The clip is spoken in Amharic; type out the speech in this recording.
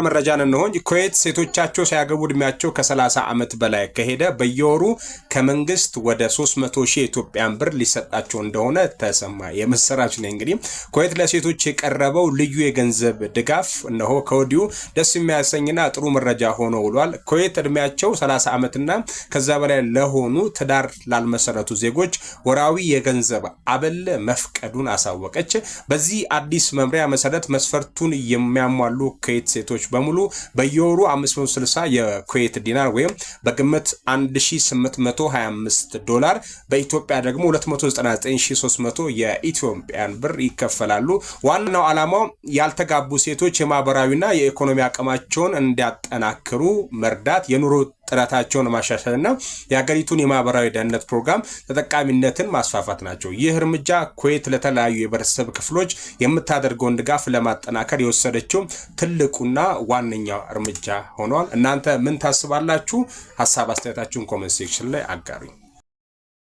መረጃን ነው እንጂ ኩዌት ሴቶቻቸው ሲያገቡ እድሜያቸው ከ30 ዓመት በላይ ከሄደ በየወሩ ከመንግስት ወደ 300,000 ኢትዮጵያን ብር ሊሰጣቸው እንደሆነ ተሰማ። የምስራች ነው። እንግዲህ ኩዌት ለሴቶች የቀረበው ልዩ የገንዘብ ድጋፍ እነሆ ከወዲሁ ደስ የሚያሰኝና ጥሩ መረጃ ሆኖ ውሏል። ኩዌት እድሜያቸው 30 ዓመትና ከዛ በላይ ለሆኑ ትዳር ላልመሰረቱ ዜጎች ወራዊ የገንዘብ አበል መፍቀዱን አሳወቀች። በዚህ አዲስ መምሪያ መሰረት መስፈርቱን የሚያሟሉ ኩዌት ሴቶች በሙሉ በየወሩ 560 የኩዌት ዲናር ወይም በግምት $1825 በኢትዮጵያ ደግሞ 299300 የኢትዮጵያን ብር ይከፈላሉ። ዋናው ዓላማው ያልተጋቡ ሴቶች የማህበራዊና የኢኮኖሚ አቅማቸውን እንዲያጠናክሩ መርዳት፣ የኑሮ ጥረታቸውን ማሻሻልና የሀገሪቱን የማህበራዊ ደህንነት ፕሮግራም ተጠቃሚነትን ማስፋፋት ናቸው። ይህ እርምጃ ኩዌት ለተለያዩ የህብረተሰብ ክፍሎች የምታደርገውን ድጋፍ ለማጠናከር የወሰደችው ትልቁና ዋነኛው እርምጃ ሆኗል። እናንተ ምን ታስባላችሁ? ሐሳብ አስተያየታችሁን ኮሜንት ሴክሽን ላይ አጋሩኝ።